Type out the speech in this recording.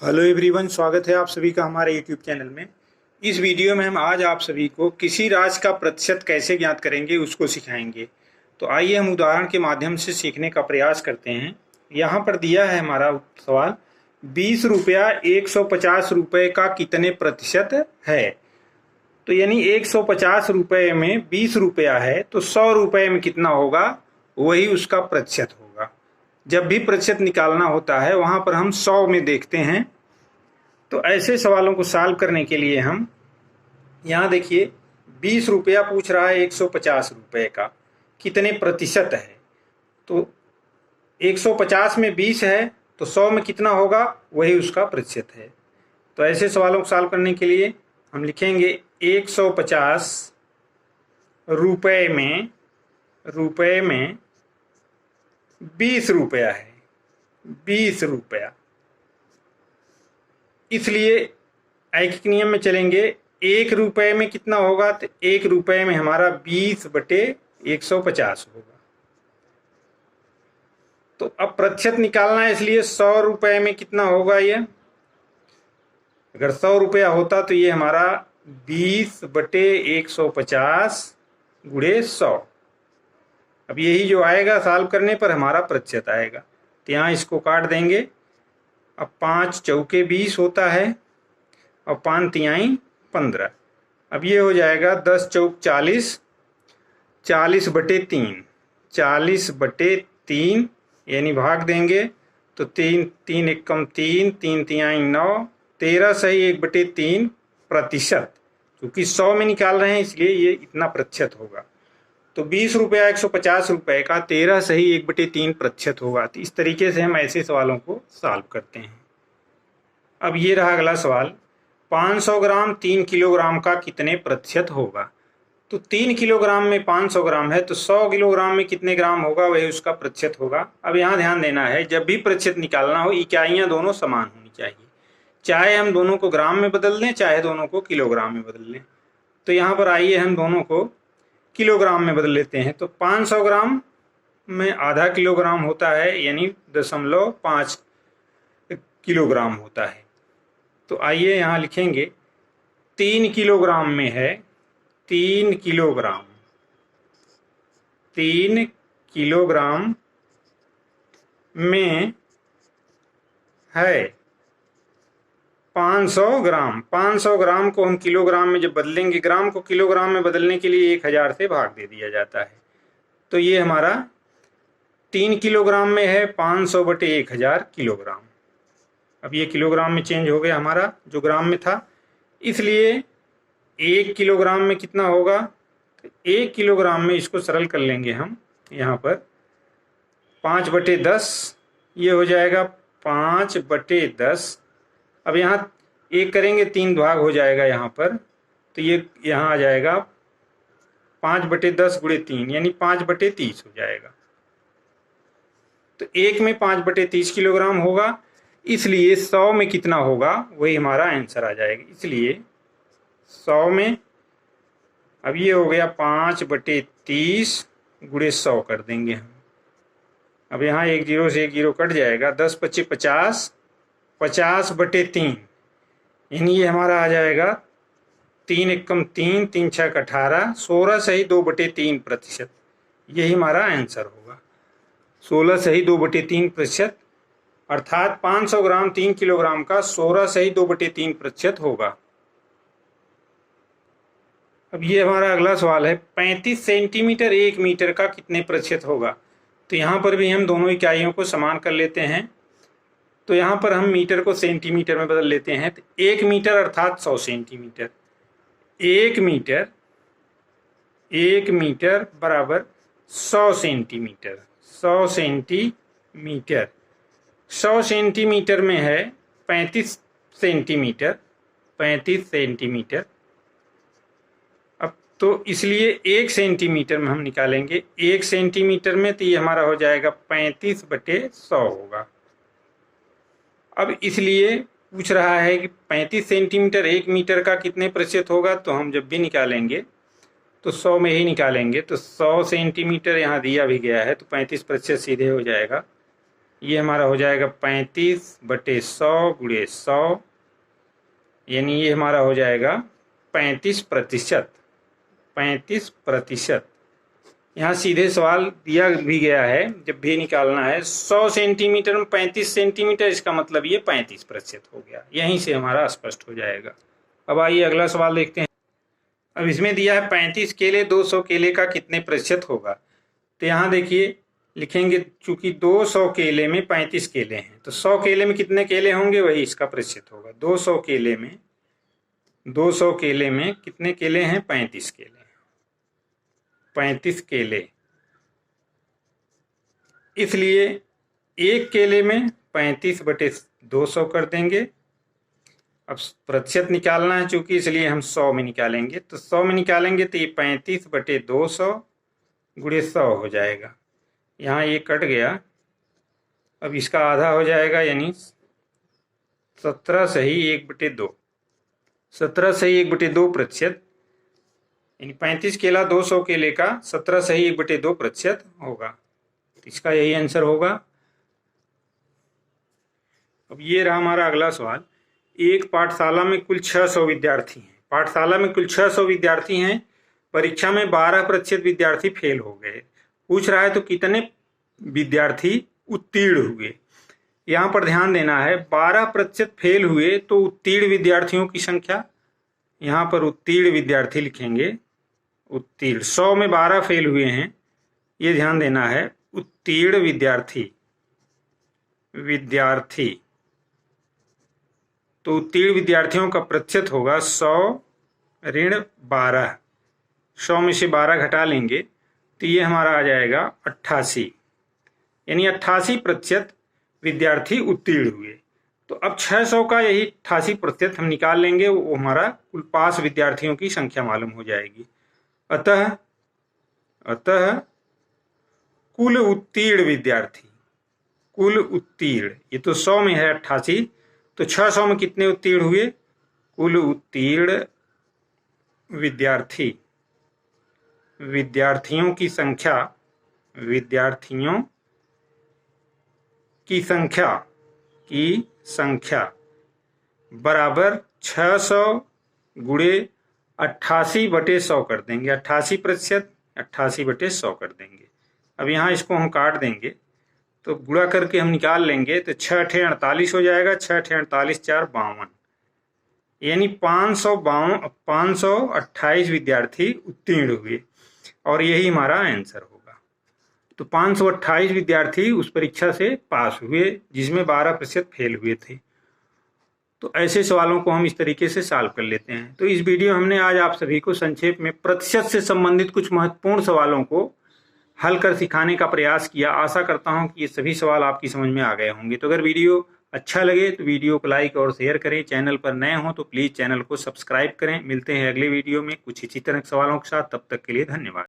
Hello everyone, स्वागत है आप सभी का हमारे यूट्यूब चैनल में। इस वीडियो में हम आज आप सभी को किसी राशि का प्रतिशत कैसे ज्ञात करेंगे उसको सिखाएंगे। तो आइए हम उदाहरण के माध्यम से सीखने का प्रयास करते हैं। यहाँ पर दिया है हमारा सवाल, 20 रुपया 150 रुपये का कितने प्रतिशत है। तो यानी 150 रुपये में 20 रुपया है तो 100 रुपये में कितना होगा, वही उसका प्रतिशत होगा। जब भी प्रतिशत निकालना होता है वहां पर हम 100 में देखते हैं। तो ऐसे सवालों को सॉल्व करने के लिए हम यहाँ देखिए, 20 रुपया पूछ रहा है 150 रुपये का कितने प्रतिशत है। तो 150 में 20 है तो 100 में कितना होगा, वही उसका प्रतिशत है। तो ऐसे सवालों को सॉल्व करने के लिए हम लिखेंगे 150 रुपये में 20 रुपया है, 20 रुपया। इसलिए ऐकिक नियम में चलेंगे। 1 रुपये में कितना होगा, तो 1 रुपये में हमारा 20/150 होगा। तो अब प्रतिशत निकालना है, इसलिए 100 रुपये में कितना होगा ये। अगर 100 रुपया होता तो ये हमारा 20/150 गुणे 100। अब यही जो आएगा सॉल्व करने पर हमारा प्रतिशत आएगा। तो यहाँ इसको काट देंगे। अब 5 चौके 20 होता है और 5 तिहाई 15। अब ये हो जाएगा 10 चौक 40, 40/3, 40/3 यानी भाग देंगे तो 3 एकम 3, 3 तिहाई 9, 13 सही 1/3 प्रतिशत। क्योंकि 100 में निकाल रहे हैं इसलिए ये इतना प्रतिशत होगा। तो 20 रुपया 150 रुपये का 13 सही 1/3 प्रतिशत होगा। तो इस तरीके से हम ऐसे सवालों को सॉल्व करते हैं। अब ये रहा अगला सवाल, 500 ग्राम 3 किलोग्राम का कितने प्रतिशत होगा। तो 3 किलोग्राम में 500 ग्राम है तो 100 किलोग्राम में कितने ग्राम होगा, वही उसका प्रतिशत होगा। अब यहाँ ध्यान देना है, जब भी प्रतिशत निकालना हो इकाइयाँ दोनों समान होनी चाहिए। चाहे हम दोनों को ग्राम में बदल दें, चाहे दोनों को किलोग्राम में बदल लें। तो यहाँ पर आइए हम दोनों को किलोग्राम में बदल लेते हैं। तो 500 ग्राम में आधा किलोग्राम होता है, यानी 0.5 किलोग्राम होता है। तो आइए यहाँ लिखेंगे 3 किलोग्राम में है, 3 किलोग्राम, 3 किलोग्राम में है 500 ग्राम। 500 ग्राम को हम किलोग्राम में जब बदलेंगे, ग्राम को किलोग्राम में बदलने के लिए 1000 से भाग दे दिया जाता है। तो ये हमारा 3 किलोग्राम में है 500/1000 किलोग्राम। अब ये किलोग्राम में चेंज हो गया हमारा, जो ग्राम में था। इसलिए 1 किलोग्राम में कितना होगा, तो 1 किलोग्राम में इसको सरल कर लेंगे हम। यहाँ पर 5/10 ये हो जाएगा 5/10। अब यहाँ 1 करेंगे 3 भाग हो जाएगा यहाँ पर, तो ये यहाँ आ जाएगा 5/10 गुणे 3 यानी 5/30 हो जाएगा। तो 1 में 5/30 किलोग्राम होगा, इसलिए 100 में कितना होगा, वही हमारा आंसर आ जाएगा। इसलिए 100 में, अब ये हो गया 5/30 गुणे 100 कर देंगे हम। अब यहाँ 1 0 से 1 0 कट जाएगा, 10×25 50, 50/3 यानी ये हमारा आ जाएगा 3 एकम 3, 3 छक 18, 16 सही 2/3 प्रतिशत। यही हमारा आंसर होगा, 16 सही 2/3 प्रतिशत। अर्थात 500 ग्राम 3 किलोग्राम का 16 सही 2/3 प्रतिशत होगा। अब ये हमारा अगला सवाल है, 35 सेंटीमीटर 1 मीटर का कितने प्रतिशत होगा। तो यहाँ पर भी हम दोनों इकाइयों को समान कर लेते हैं। तो यहाँ पर हम मीटर को सेंटीमीटर में बदल लेते हैं। तो 1 मीटर अर्थात 100 सेंटीमीटर। 1 मीटर बराबर 100 सेंटीमीटर। 100 सेंटीमीटर, 100 सेंटीमीटर में है 35 सेंटीमीटर, 35 सेंटीमीटर। अब तो इसलिए 1 सेंटीमीटर में हम निकालेंगे। 1 सेंटीमीटर में तो ये हमारा हो जाएगा 35/100 होगा। अब इसलिए पूछ रहा है कि 35 सेंटीमीटर 1 मीटर का कितने प्रतिशत होगा। तो हम जब भी निकालेंगे तो 100 में ही निकालेंगे। तो 100 सेंटीमीटर यहाँ दिया भी गया है, तो 35% सीधे हो जाएगा। ये हमारा हो जाएगा 35/100 गुणे 100, यानी ये हमारा हो जाएगा 35%। 35%। यहाँ सीधे सवाल दिया भी गया है, जब भी निकालना है 100 सेंटीमीटर में 35 सेंटीमीटर, इसका मतलब ये 35% हो गया। यहीं से हमारा स्पष्ट हो जाएगा। अब आइए अगला सवाल देखते हैं। अब इसमें दिया है 35 केले 200 केले का कितने प्रतिशत होगा। तो यहाँ देखिए लिखेंगे, चूंकि 200 केले में 35 केले हैं, तो 100 केले में कितने केले होंगे, वही इसका प्रतिशत होगा। 200 केले में कितने केले हैं, 35 केले। 35 केले, इसलिए एक केले में 35/200 कर देंगे। अब प्रतिशत निकालना है चूंकि, इसलिए हम 100 में निकालेंगे। तो 100 में निकालेंगे तो ये 35/200 गुणे 100 हो जाएगा। यहाँ ये कट गया, अब इसका आधा हो जाएगा, यानी 17 सही 1/2। 17 सही 1/2 प्रतिशत, यानी 35 केला 200 केले का 17 सही 1/2 प्रतिशत होगा। इसका यही आंसर होगा। अब ये रहा हमारा अगला सवाल। एक पाठशाला में कुल 600 विद्यार्थी हैं। पाठशाला में कुल 600 विद्यार्थी हैं, परीक्षा में 12% विद्यार्थी फेल हो गए। पूछ रहा है तो कितने विद्यार्थी उत्तीर्ण हुए। यहाँ पर ध्यान देना है, 12% फेल हुए तो उत्तीर्ण विद्यार्थियों की संख्या, यहाँ पर उत्तीर्ण विद्यार्थी लिखेंगे। उत्तीर्ण 100 में 12 फेल हुए हैं, ये ध्यान देना है। उत्तीर्ण विद्यार्थी तो उत्तीर्ण विद्यार्थियों का प्रतिशत होगा 100 ऋण 12। 100 में से 12 घटा लेंगे तो ये हमारा आ जाएगा 88, यानी 88% विद्यार्थी उत्तीर्ण हुए। तो अब 600 का यही 88% हम निकाल लेंगे, वो हमारा कुल पास विद्यार्थियों की संख्या मालूम हो जाएगी। अतः कुल उत्तीर्ण विद्यार्थी, कुल उत्तीर्ण, ये तो 100 में है 88, तो 600 में कितने उत्तीर्ण हुए। कुल उत्तीर्ण विद्यार्थियों की संख्या बराबर 600 गुणे 88/100 कर देंगे। 88%, 88/100 कर देंगे। अब यहाँ इसको हम काट देंगे, तो गुणा करके हम निकाल लेंगे, तो 6 × 48 हो जाएगा। 6 × 48 4 52, यानी 528 विद्यार्थी उत्तीर्ण हुए, और यही हमारा आंसर होगा। तो 528 विद्यार्थी उस परीक्षा से पास हुए जिसमें 12% फेल हुए थे। तो ऐसे सवालों को हम इस तरीके से सॉल्व कर लेते हैं। तो इस वीडियो हमने आज आप सभी को संक्षेप में प्रतिशत से संबंधित कुछ महत्वपूर्ण सवालों को हल कर सिखाने का प्रयास किया। आशा करता हूं कि ये सभी सवाल आपकी समझ में आ गए होंगे। तो अगर वीडियो अच्छा लगे तो वीडियो को लाइक और शेयर करें। चैनल पर नए हो तो प्लीज़ चैनल को सब्सक्राइब करें। मिलते हैं अगले वीडियो में कुछ इसी तरह के सवालों के साथ। तब तक के लिए धन्यवाद।